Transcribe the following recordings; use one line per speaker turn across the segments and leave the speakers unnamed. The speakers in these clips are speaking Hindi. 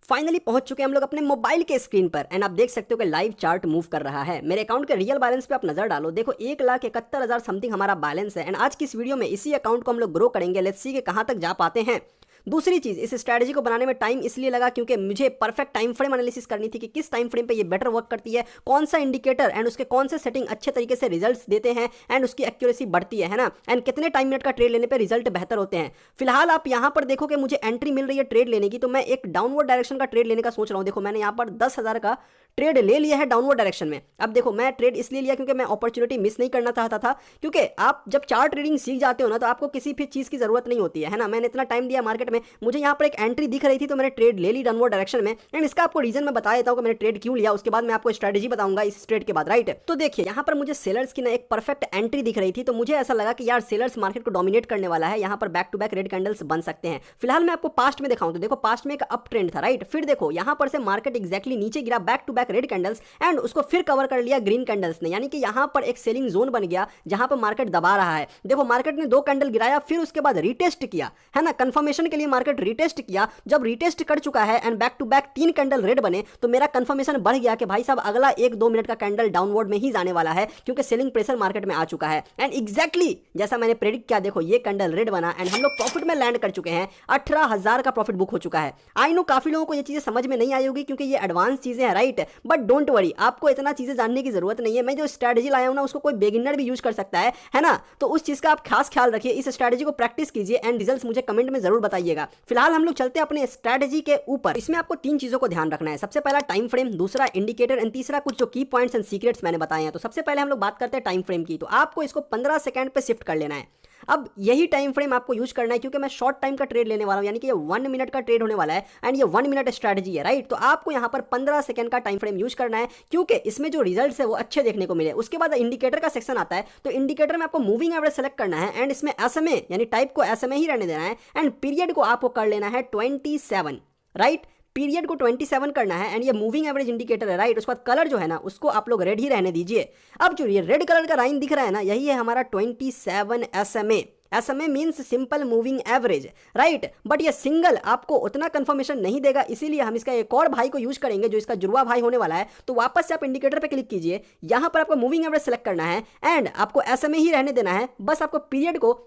फाइनली पहुंच चुके हैं हम लोग अपने मोबाइल के स्क्रीन पर एंड आप देख सकते हो कि लाइव चार्ट मूव कर रहा है। मेरे अकाउंट के रियल बैलेंस पे आप नजर डालो, देखो 1,71,000 समथिंग हमारा बैलेंस है। एंड आज की इस वीडियो में इसी अकाउंट को हम लोग ग्रो करेंगे। लेट्स सी कि कहां तक जा पाते हैं। दूसरी चीज, इस स्ट्रैटेजी को बनाने में टाइम इसलिए लगा क्योंकि मुझे परफेक्ट टाइम फ्रेम एनालिसिस करनी थी कि किस टाइम फ्रेम पे ये बेटर वर्क करती है, कौन सा इंडिकेटर एंड उसके कौन से सेटिंग अच्छे तरीके से रिजल्ट्स देते हैं एंड उसकी एक्यूरेसी बढ़ती है ना, एंड कितने टाइम मिनट का ट्रेड लेने पे रिजल्ट बेहतर होते हैं। फिलहाल आप यहां पर देखो कि मुझे एंट्री मिल रही है ट्रेड लेने की, तो मैं एक डाउनवर्ड डायरेक्शन का ट्रेड लेने का सोच रहा हूं। देखो मैंने यहां पर 10,000 का ट्रेड ले लिया है डाउनवर्ड डायरेक्शन में। अब देखो मैं ट्रेड इसलिए लिया क्योंकि मैं अपॉर्चुनिटी मिस नहीं करना चाहता था, क्योंकि आप जब चार्ट ट्रेडिंग सीख जाते हो ना तो आपको किसी भी चीज की जरूरत नहीं होती है ना। मैंने इतना टाइम दिया मार्केट में, मुझे यहां पर एक एंट्री दिख रही थी तो मैंने ट्रेड ले ली डाउनवर्ड डायरेक्शन में। एंड इसका आपको रीजन मैं बता देता हूं कि मैंने ट्रेड क्यों लिया, उसके बाद मैं आपको स्ट्रेटजी बताऊंगा इस ट्रेड के बाद, राइट। तो देखिए यहां पर मुझे सेलर्स की ना एक परफेक्ट एंट्री दिख रही थी, तो मुझे ऐसा लगा कि यार सेलर्स मार्केट को डोमिनेट करने वाला है, यहां पर back to back red candles बन सकते हैं। फिलहाल मैं आपको पास्ट में दिखाऊं तो देखो पास्ट में एक अप ट्रेंड था, राइट। फिर देखो यहां पर से मार्केट एक्जैक्टली नीचे गिरा, back to back red candles and उसको फिर कवर कर लिया ग्रीन कैंडल्स ने, यानी कि यहां पर एक सेलिंग जोन बन गया जहां पर मार्केट दबा रहा है। देखो मार्केट ने 2 कैंडल गिराया, फिर उसके बाद रीटेस्ट किया है ना, कंफर्मेशन के लिए मार्केट रीटेस्ट किया। जब रीटेस्ट कर चुका है and back to back 3 candle red बने तो मेरा कंफर्मेशन बढ़ गया कि भाई साहब अगला 1-2 मिनट का कैंडल डाउनवर्ड में ही जाने वाला है, क्योंकि सेलिंग प्रेशर मार्केट में आ चुका है। एंड एग्जैक्टली जैसा मैंने प्रेडिक्ट किया, देखो ये कैंडल रेड बना एंड हम लोग प्रॉफिट में लैंड कर चुके हैं। 18,000 का प्रॉफिट बुक हो चुका है। आई नो काफी लोगों को ये चीजें समझ में नहीं आई होगी क्योंकि ये एडवांस चीजें हैं, राइट। बट डोंट वरी, आपको इतना चीजें जानने की जरूरत नहीं है। मैं जो स्ट्रैटेजी लाया हूं ना उसको कोई बिगिनर भी यूज कर सकता है ना। तो उस चीज का आप खास ख्याल रखिए, इस स्ट्रैटेजी को प्रैक्टिस कीजिए एंड रिजल्ट्स मुझे कमेंट में जरूर बताइएगा। फिलहाल हम लोग चलते हैं अपने स्ट्रैटेजी के ऊपर। इसमें आपको 3 चीजों को ध्यान रखना है। सबसे पहला टाइम फ्रेम, दूसरा इंडिकेटर एंड तीसरा कुछ जो की पॉइंट्स एंड सीक्रेट्स मैंने बताए हैं। तो सबसे पहले हम लोग बात करते हैं टाइम फ्रेम की, तो आपको इसको 15 सेकंड पे शिफ्ट कर लेना है। अब यही टाइम फ्रेम आपको यूज करना है क्योंकि मैं शॉर्ट टाइम का ट्रेड लेने वाला हूं, यानी कि ये 1 मिनट का ट्रेड होने वाला है एंड ये 1 मिनट स्ट्रैटेजी है, राइट। तो आपको यहां पर 15 सेकंड का टाइम फ्रेम यूज करना है क्योंकि इसमें जो रिजल्ट्स है वो अच्छे देखने को मिले। उसके बाद इंडिकेटर का सेक्शन आता है, तो इंडिकेटर में आपको मूविंग एवरेज सेलेक्ट करना है एंड इसमें एसएमए यानी टाइप को एसएमए ही रहने देना है एंड पीरियड को आपको कर लेना है 27, राइट। पीरियड को 27 करना है एंड ये मूविंग एवरेज इंडिकेटर है, राइट। उसके बाद कलर जो है ना उसको आप लोग रेड ही रहने दीजिए। अब जो ये रेड कलर का लाइन दिख रहा है ना, यही है हमारा 27 SMA. SMA means simple moving average, right. But ये सिंगल आपको उतना कंफर्मेशन नहीं देगा, इसीलिए हम इसका एक और भाई को यूज करेंगे जो इसका जुड़वा भाई होने वाला है। तो वापस से आप इंडिकेटर पे क्लिक कीजिए, यहां पर आपको मूविंग एवरेज सेलेक्ट करना है एंड आपको एसएमए ही रहने देना है। बस आपको पीरियड को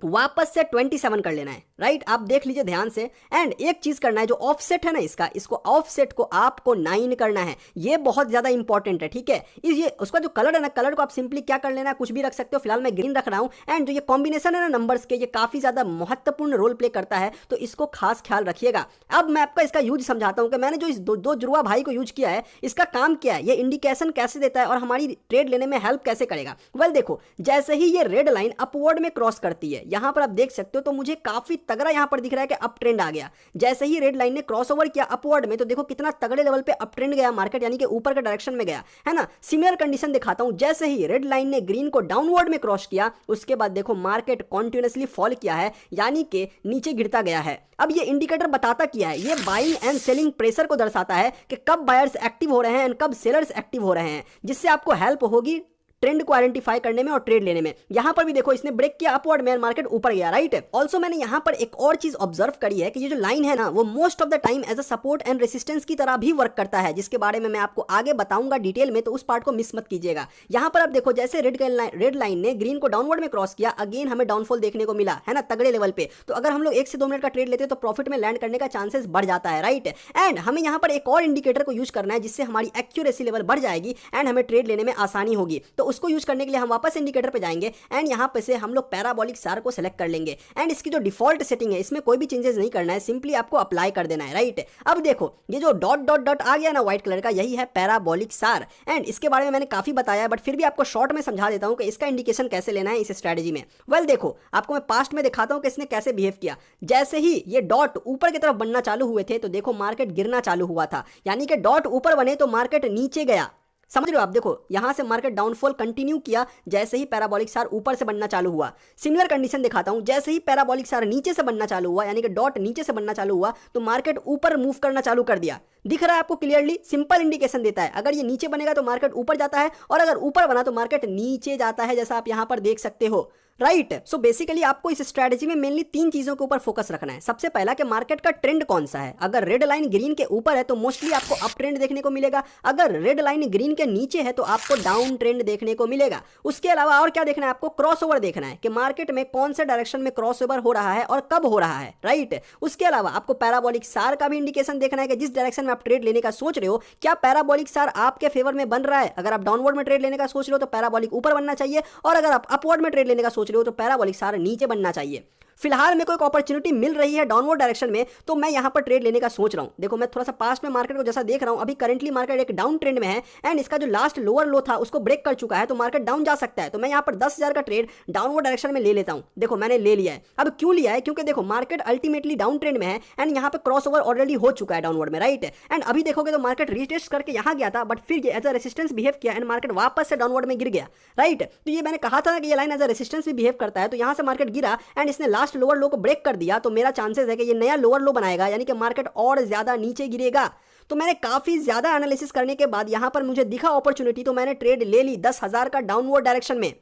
वापस से 27 कर लेना है, राइट। आप देख लीजिए ध्यान से। एंड एक चीज करना है, जो ऑफसेट है ना इसको ऑफसेट को आपको 9 करना है। ये बहुत ज्यादा इंपॉर्टेंट है, ठीक है। ये उसका जो कलर है ना, कलर को आप सिंपली क्या कर लेना है, कुछ भी रख सकते हो। फिलहाल मैं ग्रीन रख रहा हूं एंड जो ये कॉम्बिनेशन है ना नंबर्स के, ये काफी ज्यादा महत्वपूर्ण रोल प्ले करता है, तो इसको खास ख्याल रखिएगा। अब मैं आपका इसका यूज समझाता हूं कि मैंने जो इस दो जुड़वा भाई को यूज किया है, इसका काम क्या है, ये इंडिकेशन कैसे देता है और हमारी ट्रेड लेने में हेल्प कैसे करेगा। वेल देखो, जैसे ही ये रेड लाइन अपवर्ड में क्रॉस करती है, यहां पर आप देख सकते हो, तो मुझे काफी तगड़ा यहां पर दिख रहा है कि अप ट्रेंड आ गया। जैसे ही रेड लाइन ने क्रॉसओवर किया अपवर्ड में, तो देखो कितना तगड़े लेवल पे अप ट्रेंड गया मार्केट, यानी कि ऊपर के डायरेक्शन में गया है ना। सिमिलर कंडीशन दिखाता हूं, जैसे ही रेड लाइन ने ग्रीन को डाउनवर्ड में क्रॉस किया, उसके बाद देखो मार्केट कॉन्टिन्यूअसली फॉल किया है, यानी कि नीचे गिरता गया है। अब ये इंडिकेटर बताता क्या है, ये बाइंग एंड सेलिंग प्रेशर को दर्शाता है कि कब बायर्स एक्टिव हो रहे हैं एंड कब सेलर्स एक्टिव हो रहे हैं, जिससे आपको हेल्प होगी ट्रेंड को आइडेंटिफाई करने में और ट्रेड लेने में। यहां पर भी देखो इसने ब्रेक किया अपवर्ड में, मार्केट ऊपर गया, राइट। ऑल्सो मैंने यहां पर एक और चीज ऑब्जर्व करी है कि ये जो लाइन है ना, वो most of the time as a support and resistance की तरह भी वर्क करता है, जिसके बारे में मैं आपको आगे बताऊंगा डिटेल में, तो उस पार्ट को मिस मत कीजिएगा। यहां पर आप देखो जैसे रेड लाइन ने ग्रीन को डाउनवर्ड में क्रॉस किया, अगेन हमें डाउनफॉल देखने को मिला है ना, तगड़े लेवल पे। तो अगर हम लोग 1 से 2 मिनट का ट्रेड लेते हैं तो प्रॉफिट में लैंड करने का चांसेस बढ़ जाता है, राइट। एंड हमें यहां पर एक और इंडिकेटर को यूज करना है जिससे हमारी एक्यूरेसी लेवल बढ़ जाएगी एंड हमें ट्रेड लेने में आसानी होगी। तो उसको यूज करने के लिए हम वापस इंडिकेटर पे जाएंगे एंड यहां पे से हम लोग पैराबोलिक सार को सिलेक्ट कर लेंगे एंड इसकी जो डिफॉल्ट सेटिंग है इसमें कोई भी चेंजेस नहीं करना है, सिंपली आपको अप्लाई कर देना है, राइट। अब देखो ये जो डॉट डॉट डॉट आ गया ना व्हाइट कलर का, यही है पैराबोलिक सार एंड इसके बारे में मैंने काफी बताया है, बट फिर भी आपको शॉर्ट में समझा देता हूं कि इसका इंडिकेशन कैसे लेना है इस स्ट्रेटेजी में। वेल देखो आपको मैं पास्ट में दिखाता हूं कि इसने कैसे बिहेव किया। जैसे ही ये डॉट ऊपर की तरफ बनना चालू हुए थे, तो देखो मार्केट गिरना चालू हुआ था, यानी कि डॉट ऊपर बने तो मार्केट नीचे गया, समझ रहे हो आप। देखो यहां से मार्केट डाउनफॉल कंटिन्यू किया जैसे ही पैराबोलिक सार ऊपर से बनना चालू हुआ। सिमिलर कंडीशन दिखाता हूं, जैसे ही पैराबोलिक सार नीचे से बनना चालू हुआ, यानी कि डॉट नीचे से बनना चालू हुआ, तो मार्केट ऊपर मूव करना चालू कर दिया। दिख रहा है आपको क्लियरली, सिंपल इंडिकेशन देता है। अगर ये नीचे बनेगा तो मार्केट ऊपर जाता है और अगर ऊपर बना तो मार्केट नीचे जाता है, जैसा आप यहां पर देख सकते हो, राइट। सो बेसिकली आपको इस स्ट्रैटेजी में मेनली 3 चीजों के ऊपर फोकस रखना है। सबसे पहला कि मार्केट का ट्रेंड कौन सा है। अगर रेड लाइन ग्रीन के ऊपर है तो मोस्टली आपको अप ट्रेंड देखने को मिलेगा, अगर रेड लाइन ग्रीन के नीचे है तो आपको डाउन ट्रेंड देखने को मिलेगा। उसके अलावा और क्या देखना है आपको, क्रॉसओवर देखना है कि मार्केट में कौन से डायरेक्शन में क्रॉसओवर हो रहा है और कब हो रहा है, राइट। उसके अलावा आपको पैराबोलिक सार का भी इंडिकेशन देखना है कि जिस डायरेक्शन में आप ट्रेड लेने का सोच रहे हो क्या पैराबोलिक सार आपके फेवर में बन रहा है। अगर आप डाउनवर्ड में ट्रेड लेने का सोच रहे हो तो पैराबोलिक ऊपर बनना चाहिए, और अगर आप अपवर्ड में ट्रेड लेने का सोच रहे हो तो पैराबोलिक सार नीचे बनना चाहिए। फिलहाल मेरे को एक अपॉर्चुनिटी मिल रही है डाउनवर्ड डायरेक्शन में, तो मैं यहां पर ट्रेड लेने का सोच रहा हूं। देखो मैं थोड़ा सा पास्ट में मार्केट को जैसा देख रहा हूं, अभी करंटली मार्केट एक डाउन ट्रेंड में है एंड इसका जो लास्ट लोअर लो था उसको ब्रेक कर चुका है, तो मार्केट डाउन जा सकता है। तो मैं यहां पर 10,000 का ट्रेड डाउनवर्ड डायरेक्शन में ले लेता हूं। देखो मैंने ले लिया है। अब क्यों लिया है, क्योंकि देखो मार्केट अल्टीमेटली डाउन ट्रेंड में है एंड यहां पर क्रॉसओवर ऑलरेडी हो चुका है डाउनवर्ड में, राइट। एंड अभी देखोगे तो मार्केट रीटेस्ट करके यहां गया था, बट फिर एज अ रेसिस्टेंस बिहेव किया एंड मार्केट वापस से डाउनवर्ड में गिर गया, राइट। तो ये मैंने कहा था कि ये लाइन एज अ रेसिस्टेंस भी बिहेव करता है, तो यहां से मार्केट गिरा एंड इसने लास्ट लोअर लो को ब्रेक कर दिया, तो मेरा चांसेस है कि ये नया लोअर लो बनाएगा, यानी कि मार्केट और ज्यादा नीचे गिरेगा। तो मैंने काफी ज्यादा एनालिसिस करने के बाद यहां पर मुझे दिखा अपॉर्चुनिटी, तो मैंने ट्रेड ले ली 10,000 का डाउनवर्ड डायरेक्शन में।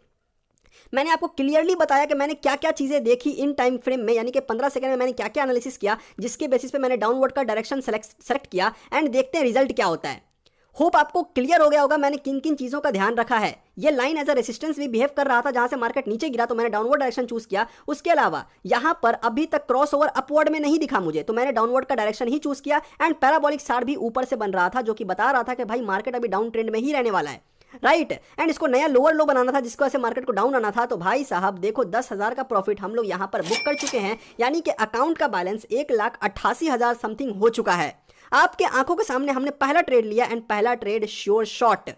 मैंने आपको क्लियरली बताया कि मैंने क्या क्या चीजें देखी इन टाइम फ्रेम में, यानी कि 15 सेकंड में मैंने क्या क्या एनालिसिस किया, जिसके बेसिस पे मैंने डाउनवर्ड का डायरेक्शन सेलेक्ट किया एंड देखते हैं रिजल्ट क्या होता है। होप आपको क्लियर हो गया होगा मैंने किन किन चीजों का ध्यान रखा है। ये लाइन एज अ रेसिस्टेंस भी बिहेव कर रहा था, जहां से मार्केट नीचे गिरा तो मैंने डाउनवर्ड डायरेक्शन चूज किया। उसके अलावा यहां पर अभी तक क्रॉसओवर अपवर्ड में नहीं दिखा मुझे, तो मैंने डाउनवर्ड का डायरेक्शन ही चूज किया एंड पैराबोलिक सार भी ऊपर से बन रहा था, जो कि बता रहा था कि भाई मार्केट अभी डाउन ट्रेंड में ही रहने वाला है, राइट। एंड इसको नया लोअर लो बनाना था, जिसको ऐसे मार्केट को डाउन आना था। तो भाई साहब देखो 10,000 का प्रॉफिट हम लोग यहां पर बुक कर चुके हैं, यानी कि अकाउंट का बैलेंस 1,88,000 समथिंग हो चुका है। आपके आंखों के सामने हमने पहला ट्रेड लिया एंड पहला ट्रेड श्योर शॉट।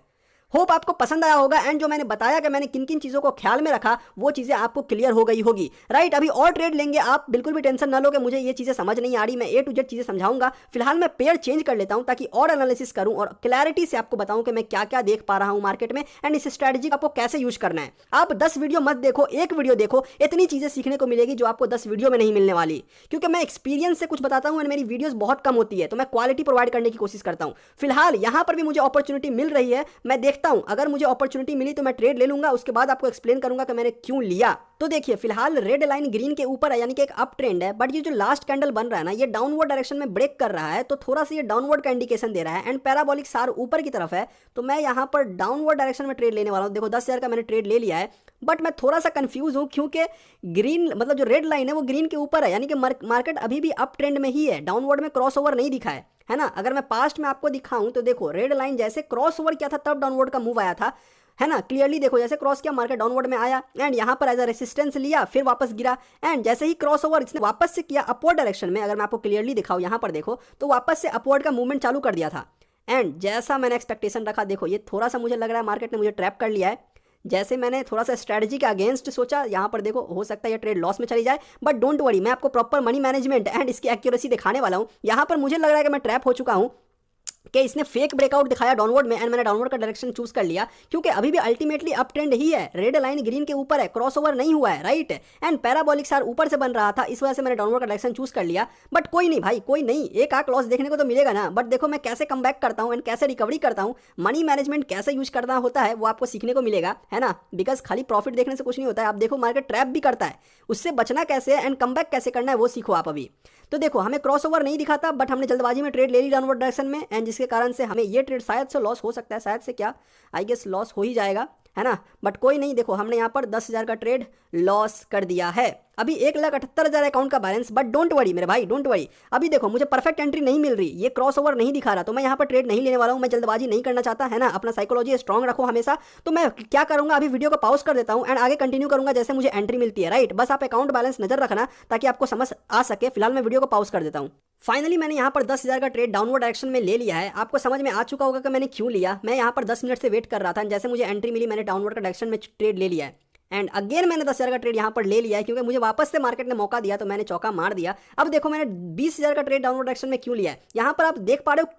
होप आपको पसंद आया होगा एंड जो मैंने बताया कि मैंने किन किन चीजों को ख्याल में रखा वो चीजें आपको क्लियर हो गई होगी, राइट। अभी और ट्रेड लेंगे, आप बिल्कुल भी टेंशन ना लो कि मुझे ये चीजें समझ नहीं आ रही, मैं A to Z चीजें समझाऊंगा। फिलहाल मैं पेयर चेंज कर लेता हूं ताकि और एनालिसिस करूं और क्लैरिटी से आपको बताऊं कि मैं क्या क्या देख पा रहा हूं मार्केट में एंड इस स्ट्रैटेजी को आपको कैसे यूज करना है। आप 10 वीडियो मत देखो, एक वीडियो देखो, इतनी चीजें सीखने को मिलेगी जो आपको 10 वीडियो में नहीं मिलने वाली, क्योंकि मैं एक्सपीरियंस से कुछ बताता हूं एंड मेरी वीडियोस बहुत कम होती है, तो मैं क्वालिटी प्रोवाइड करने की कोशिश करता हूं। फिलहाल यहां पर भी मुझे अपॉर्चुनिटी मिल रही है, मैं देखता हूं अगर मुझे अपॉर्चुनिटी मिली तो मैं ट्रेड ले लूंगा, उसके बाद आपको एक्सप्लेन करूंगा कि मैंने क्यों लिया। तो देखिए फिलहाल रेड लाइन ग्रीन के ऊपर है, यानी कि एक अप ट्रेंड है, बट ये जो लास्ट कैंडल बन रहा है ना, ये डाउनवर्ड डायरेक्शन में ब्रेक कर रहा है, तो थोड़ा सा ये डाउनवर्ड का इंडिकेशन दे रहा है एंड पैराबोलिक सार ऊपर की तरफ है, तो मैं यहां पर डाउनवर्ड डायरेक्शन में ट्रेड लेने वाला हूं। देखो 10,000 का मैंने ट्रेड ले लिया है, बट मैं थोड़ा सा कंफ्यूज हूं क्योंकि ग्रीन मतलब जो रेड लाइन है वो ग्रीन के ऊपर है, यानी कि मार्केट अभी भी अप ट्रेंड में ही है, डाउनवर्ड में क्रॉसओवर नहीं दिखा है ना। अगर मैं पास्ट में आपको दिखाऊं तो देखो रेड लाइन जैसे क्रॉस ओवर किया था तब डाउनवर्ड का मूव आया था, है ना। क्लियरली देखो जैसे क्रॉस किया मार्केट डाउनवर्ड में आया एंड यहां पर एज अ रेसिस्टेंस लिया, फिर वापस गिरा एंड जैसे ही क्रॉस ओवर इसने वापस से किया अपवर्ड डायरेक्शन में, अगर मैं आपको क्लियरली दिखाऊं यहां पर देखो तो वापस से अपवर्ड का मूवमेंट चालू कर दिया था एंड जैसा मैंने एक्सपेक्टेशन रखा, देखो ये थोड़ा सा मुझे लग रहा है मार्केट ने मुझे ट्रैप कर लिया है। जैसे मैंने थोड़ा सा स्ट्रेटजी के अगेंस्ट सोचा, यहाँ पर देखो हो सकता है ये ट्रेड लॉस में चली जाए, बट डोंट वरी, मैं आपको प्रॉपर मनी मैनेजमेंट एंड इसकी एक्यूरेसी दिखाने वाला हूँ। यहाँ पर मुझे लग रहा है कि मैं ट्रैप हो चुका हूँ कि इसने फेक ब्रेकआउट दिखाया डाउनवर्ड में एंड मैंने डाउनवर्ड का डायरेक्शन चूज कर लिया, क्योंकि अभी भी अल्टीमेटली अप ट्रेंड ही है, रेड लाइन ग्रीन के ऊपर है, क्रॉसओवर नहीं हुआ है, राइट। एंड पैराबोलिक सार ऊपर से बन रहा था, इस वजह से मैंने डाउनवर्ड का डायरेक्शन चूज कर लिया। बट कोई नहीं भाई, कोई नहीं, एक आंख लॉस देखने को तो मिलेगा ना, बट देखो मैं कैसे कम बैक करता हूँ एंड कैसे रिकवरी करता हूँ, मनी मैनेजमेंट कैसे यूज करना होता है वो आपको सीखने को मिलेगा, है ना। बिकॉज खाली प्रॉफिट देखने से कुछ नहीं होता है, आप देखो मार्केट ट्रैप भी करता है, उससे बचना कैसे एंड कम बैक कैसे करना है वो सीखो आप अभी। तो देखो हमें क्रॉसओवर नहीं दिखा था, बट हमने जल्दबाजी में ट्रेड ले ली डाउनवर्ड डायरेक्शन में एंड जिसके कारण से हमें ये ट्रेड शायद से लॉस हो सकता है, शायद से क्या आई गेस लॉस हो ही जाएगा, है ना। बट कोई नहीं, देखो हमने यहाँ पर 10,000 का ट्रेड लॉस कर दिया है। अभी 1,78,000 अकाउंट का बैलेंस, बट डोंट वरी मेरे भाई, डोंट वरी। अभी देखो मुझे परफेक्ट एंट्री नहीं मिल रही, ये क्रॉसओवर नहीं दिखा रहा, तो मैं यहाँ पर ट्रेड नहीं लेने वाला हूँ, मैं जल्दबाजी नहीं करना चाहता, है ना। अपना साइकोलॉजी स्ट्रॉन्ग रखो हमेशा। तो मैं क्या करूँगा, अभी वीडियो को पॉज कर देता हूँ एंड आगे कंटिन्यू करूँगा जैसे मुझे एंट्री मिलती है, राइट। बस आप अकाउंट बैलेंस नजर रखना ताकि आपको समझ आ सके। फिलहाल मैं वीडियो को पॉज कर देता हूँ। फाइनली मैंने यहाँ पर 10,000 का ट्रेड डाउनवर्ड डायरेक्शन में ले लिया है। आपको समझ में आ चुका होगा कि मैंने क्यों लिया। मैं यहाँ पर 10 मिनट से वेट कर रहा था, जैसे मुझे एंट्री मिली मैंने डाउनवर्ड का डायरेक्शन में ट्रेड ले लिया है एंड अगेन मैंने 10,000 का ट्रेड यहाँ पर ले लिया है, क्योंकि मुझे वापस से मार्केट ने मौका दिया तो मैंने चौका मार दिया। अब देखो मैंने 20,000 का ट्रेड डाउनवर्ड डायरेक्शन में क्यों लिया है, यहाँ पर आप देख पा रहे हो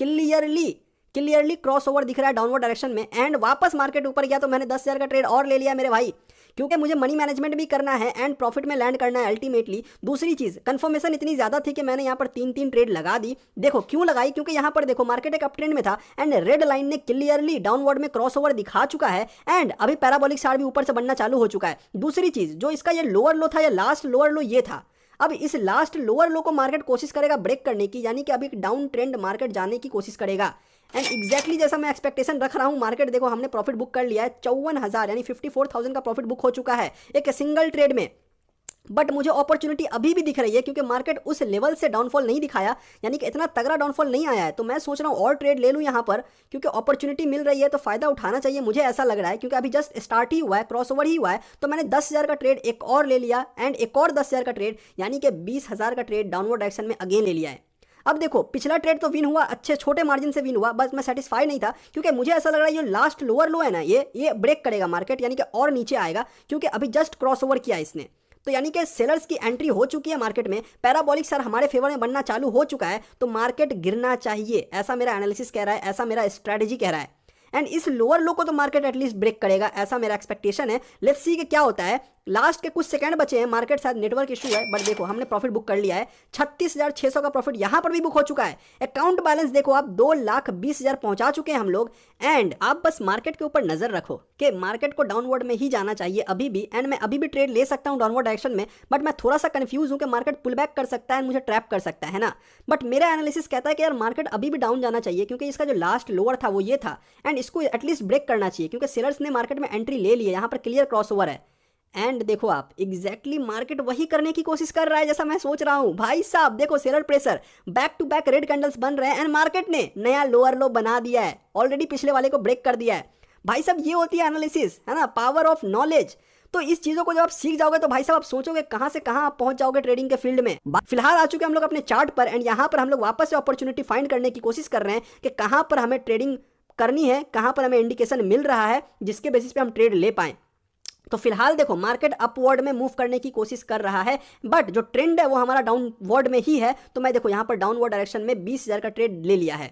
क्लियरली क्रॉस ओवर दिख रहा है डाउनवर्ड डायरेक्शन में एंड वापस मार्केट ऊपर गया तो मैंने 10,000 का ट्रेड और ले लिया मेरे भाई, क्योंकि मुझे मनी मैनेजमेंट भी करना है एंड प्रॉफिट में लैंड करना है अल्टीमेटली। दूसरी चीज, कंफर्मेशन इतनी ज्यादा थी कि मैंने यहाँ पर 3 ट्रेड लगा दी। देखो क्यों लगाई, क्योंकि यहाँ पर देखो मार्केट एक अप ट्रेंड में था एंड रेड लाइन ने क्लियरली डाउनवर्ड में क्रॉसओवर दिखा चुका है एंड अभी पैराबोलिक चार्ट भी ऊपर से बनना चालू हो चुका है। दूसरी चीज, जो इसका ये लोअर लो था, या लास्ट लोअर लो ये था, अब इस लास्ट लोअर लो को मार्केट कोशिश करेगा ब्रेक करने की, यानी कि अभी डाउन ट्रेंड मार्केट जाने की कोशिश करेगा। एंड एग्जैक्टली जैसा मैं एक्सपेक्टेशन रख रहा हूं, मार्केट देखो हमने प्रॉफिट बुक कर लिया है 54,000 यानी 54,000 का प्रॉफिट बुक हो चुका है एक सिंगल ट्रेड में। बट मुझे अपॉर्चुनिटी अभी भी दिख रही है क्योंकि मार्केट उस लेवल से डाउनफॉल नहीं दिखाया, यानी कि इतना तगड़ा डाउनफॉल नहीं आया है। तो मैं सोच रहा हूँ और ट्रेड ले लूँ यहाँ पर, क्योंकि अपॉर्चुनिटी मिल रही है तो फायदा उठाना चाहिए, मुझे ऐसा लग रहा है। क्योंकि अभी जस्ट स्टार्ट ही हुआ है, क्रॉसओवर ही हुआ है, तो मैंने 10,000 का ट्रेड एक और ले लिया एंड एक और 10,000 का ट्रेड, यानी कि 20,000 का ट्रेड डाउनवर्ड डायरेक्शन में अगेन ले लिया है। अब देखो पिछला ट्रेड तो विन हुआ, अच्छे छोटे मार्जिन से विन हुआ, बस मैं सेटिस्फाई नहीं था क्योंकि मुझे ऐसा लग रहा है ये लास्ट लोअर लो है ना, ये ब्रेक करेगा मार्केट, यानी कि और नीचे आएगा, क्योंकि अभी जस्ट क्रॉसओवर किया इसने। तो यानी कि सेलर्स की एंट्री हो चुकी है मार्केट में, पैराबोलिक सर हमारे फेवर में बनना चालू हो चुका है, तो मार्केट गिरना चाहिए, ऐसा मेरा एनालिसिस कह रहा है, ऐसा मेरा स्ट्रेटेजी कह रहा है। एंड इस लोअर लो को तो मार्केट एटलीस्ट ब्रेक करेगा, ऐसा मेरा एक्सपेक्टेशन है। लेट्स सी कि क्या होता है। लास्ट के कुछ सेकंड बचे हैं, मार्केट शायद नेटवर्क इशू है, बट देखो हमने प्रॉफिट बुक कर लिया है 36,600 का प्रॉफिट यहां पर भी बुक हो चुका है। अकाउंट बैलेंस देखो आप 2,20,000 पहुंचा चुके हैं हम लोग। एंड आप बस मार्केट के ऊपर नजर रखो कि मार्केट को डाउनवर्ड में ही जाना चाहिए अभी भी, एंड मैं अभी भी ट्रेड ले सकता हूं डाउनवर्ड डायरेक्शन में, बट मैं थोड़ा सा कंफ्यूज हूं कि मार्केट पुल बैक कर सकता है, मुझे ट्रैप कर सकता है ना। बट मेरा एनालिसिस कहता है कि यार मार्केट अभी भी डाउन जाना चाहिए, क्योंकि इसका जो लास्ट लोअर था वो ये था एंड इसको एटलीस्ट ब्रेक करना चाहिए, क्योंकि सेलर्स ने मार्केट में एंट्री ले ली है, यहां पर क्लियर क्रॉसओवर है। एंड देखो आप एग्जैक्टली मार्केट वही करने की कोशिश कर रहा है जैसा मैं सोच रहा हूं। भाई साहब देखो seller pressure, back to back red candles बन रहे हैं एंड मार्केट ने नया लोअर लो बना दिया है, ऑलरेडी पिछले वाले को ब्रेक कर दिया है। भाई साहब ये होती है एनालिसिस, है ना, पावर ऑफ नॉलेज। तो इस चीजों को जब आप सीख जाओगे तो भाई साहब आप सोचोगे कहां से कहां आप पहुंच जाओगे ट्रेडिंग के फील्ड में। फिलहाल आ चुके हम लोग अपने चार्ट पर एंड यहां पर हम लोग वापस से अपॉर्चुनिटी फाइंड करने की कोशिश कर रहे हैं कि कहां पर हमें ट्रेडिंग करनी है, कहां पर हमें इंडिकेशन मिल रहा है जिसके बेसिस पे हम ट्रेड ले पाए। तो फिलहाल देखो मार्केट अपवर्ड में मूव करने की कोशिश कर रहा है, बट जो ट्रेंड है वो हमारा डाउनवर्ड में ही है। तो मैं देखो यहां पर डाउनवर्ड डायरेक्शन में 20,000 का ट्रेड ले लिया है।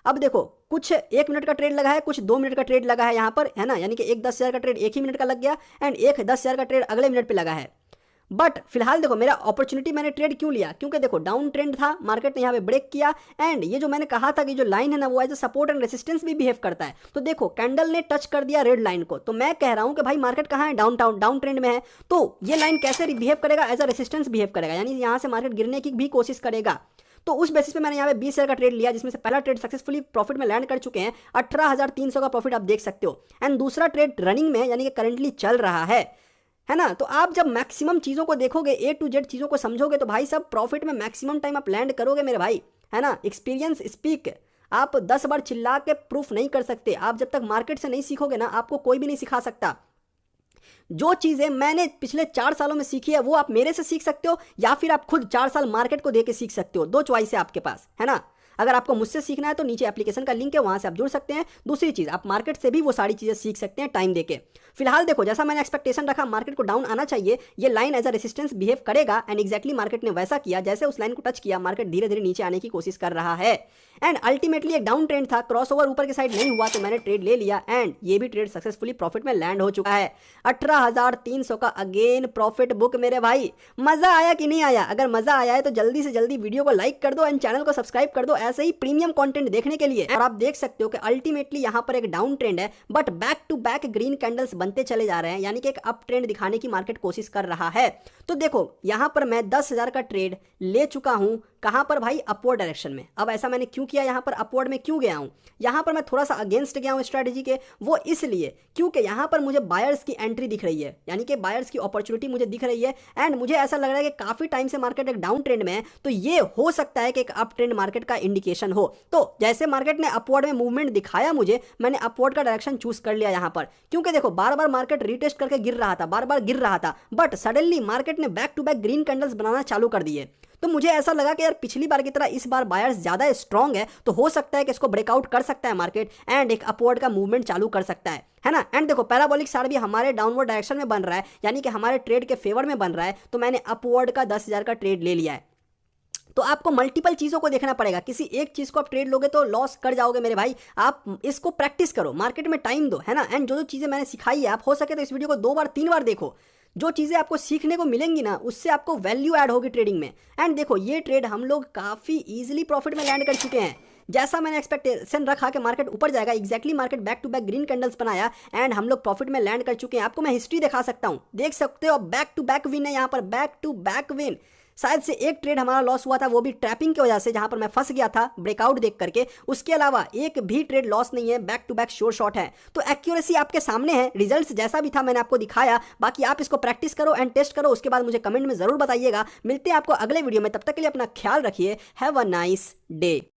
अब देखो कुछ 1 मिनट का ट्रेड लगा है, कुछ 2 मिनट का ट्रेड लगा है यहाँ पर, है ना, यानी कि एक 10,000 का ट्रेड एक ही मिनट का लग गया एंड एक 10,000 का ट्रेड अगले मिनट पे लगा है। बट फिलहाल देखो मेरा अपॉर्चुनिटी मैंने ट्रेड क्यों लिया, क्योंकि देखो डाउन ट्रेंड था, मार्केट ने यहाँ पे ब्रेक किया एंड ये जो मैंने कहा था कि जो लाइन है ना वो as a support and resistance भी बिहेव करता है। तो देखो कैंडल ने टच कर दिया रेड लाइन को, तो मैं कह रहा हूं कि भाई मार्केट कहाँ है, डाउन ट्रेंड में है, तो ये लाइन कैसे बिहेव करेगा, एज अ रेसिस्टेंस बिहेव करेगा, यानी यहाँ से मार्केट गिरने की भी कोशिश करेगा। तो उस बेसिस पे मैंने यहाँ पे 20,000 का ट्रेड लिया, जिसमें से पहला ट्रेड सक्सेसफुली प्रॉफिट में लैंड कर चुके हैं, 18,300 का प्रॉफिट आप देख सकते हो। एंड दूसरा ट्रेड रनिंग में यानी कि करंटली चल रहा है ना। तो आप जब मैक्सिमम चीज़ों को देखोगे, ए टू जेड चीज़ों को समझोगे, तो भाई साहब प्रॉफिट में मैक्सिमम टाइम आप लैंड करोगे मेरे भाई, है ना। एक्सपीरियंस स्पीक, आप 10 बार चिल्ला के प्रूफ नहीं कर सकते। आप जब तक मार्केट से नहीं सीखोगे ना, आपको कोई भी नहीं सिखा सकता। जो चीज़ें मैंने पिछले 4 सालों में सीखी है वो आप मेरे से सीख सकते हो, या फिर आप खुद 4 साल मार्केट को देके सीख सकते हो। 2 चॉइस है आपके पास, है ना। अगर आपको मुझसे सीखना है तो नीचे एप्लीकेशन का लिंक है, वहां से आप जुड़ सकते हैं। दूसरी चीज़, आप मार्केट से भी वो सारी चीज़ें सीख सकते हैं टाइम देके। फिलहाल देखो जैसा मैंने एक्सपेक्टेशन रखा मार्केट को डाउन आना चाहिए, ये line as a resistance behave करेगा एंड एग्जैक्टली मार्केट ने वैसा किया। जैसे उस लाइन को टच किया, मार्केट धीरे धीरे नीचे आने की कोशिश कर रहा है एंड अल्टीमेटली एक डाउन ट्रेंड था, क्रॉसओवर ऊपर की साइड नहीं हुआ, तो मैंने ट्रेड ले लिया एंड ये भी ट्रेड सक्सेसफुली प्रॉफिट में लैंड हो चुका है। 18,300 का अगेन प्रॉफिट बुक मेरे भाई। मजा आया कि नहीं आया? अगर मजा आया है तो जल्दी से जल्दी वीडियो को लाइक कर दो एंड चैनल को सब्सक्राइब कर दो ऐसे ही प्रीमियम कंटेंट देखने के लिए। और आप देख सकते हो कि अल्टीमेटली यहां पर एक डाउन ट्रेंड है, but back to back green candles बनते चले जा रहे हैं, यानी कि एक अप ट्रेंड दिखाने की मार्केट कोशिश कर रहा है। तो देखो यहां पर मैं 10,000 का ट्रेड ले चुका हूं, कहां पर भाई, अपवर्ड डायरेक्शन में। अब ऐसा मैंने क्यों किया, यहां पर अपवर्ड में क्यों गया हूं, यहां पर मैं थोड़ा सा अगेंस्ट गया हूं स्ट्रेटजी के, वो इसलिए क्योंकि यहां पर मुझे बायर्स की एंट्री दिख रही है, यानी कि बायर्स की अपॉर्चुनिटी मुझे दिख रही है एंड मुझे ऐसा लग रहा है कि काफी टाइम से मार्केट एक डाउन ट्रेंड में है, तो ये हो सकता है कि एक अप ट्रेंड मार्केट का इंडिकेशन हो। तो जैसे मार्केट ने अपवर्ड में मूवमेंट दिखाया मुझे, मैंने अपवर्ड का डायरेक्शन चूज कर लिया यहां पर, क्योंकि देखो बार बार मार्केट रीटेस्ट करके गिर रहा था, बार बार गिर रहा था, बट सडनली मार्केट ने back to back green candles बनाना चालू कर दिए। तो मुझे ऐसा लगा कि यार पिछली बार की तरह इस बार बायर्स ज्यादा स्ट्रांग है, तो हो सकता है कि इसको ब्रेकआउट कर सकता है मार्केट एंड एक अपवर्ड का मूवमेंट चालू कर सकता है ना। एंड देखो पैराबोलिक चार्ट भी हमारे डाउनवर्ड डायरेक्शन में बन रहा है, यानी कि हमारे ट्रेड के फेवर में बन रहा है, तो मैंने अपवर्ड का 10,000 का ट्रेड ले लिया है। तो आपको मल्टीपल चीज़ों को देखना पड़ेगा। किसी एक चीज़ को आप ट्रेड लोगे तो लॉस कर जाओगे मेरे भाई। आप इसको प्रैक्टिस करो, मार्केट में टाइम दो, है ना। एंड जो जो चीज़ें मैंने सिखाई है, आप हो सके तो इस वीडियो को 2 बार 3 बार देखो। जो चीज़ें आपको सीखने को मिलेंगी ना, उससे आपको वैल्यू ऐड होगी ट्रेडिंग में। एंड देखो, ये ट्रेड हम लोग काफ़ी ईजिली प्रॉफिट में लैंड कर चुके हैं। जैसा मैंने एक्सपेक्टेशन रखा कि मार्केट ऊपर जाएगा, exactly market back to back green candles बनाया एंड हम लोग प्रॉफिट में लैंड कर चुके हैं। आपको मैं हिस्ट्री दिखा सकता हूँ, देख सकते हो, बैक टू बैक विन है यहाँ पर, बैक टू बैक विन। शायद से एक ट्रेड हमारा लॉस हुआ था, वो भी ट्रैपिंग की वजह से, जहां पर मैं फंस गया था ब्रेकआउट देख करके। उसके अलावा एक भी ट्रेड लॉस नहीं है, back to back sure shot है। तो एक्यूरेसी आपके सामने है, रिजल्ट्स जैसा भी था मैंने आपको दिखाया। बाकी आप इसको प्रैक्टिस करो एंड टेस्ट करो, उसके बाद मुझे कमेंट में जरूर बताइएगा। मिलते हैं आपको अगले वीडियो में, तब तक के लिए अपना ख्याल रखिए। Have a nice day.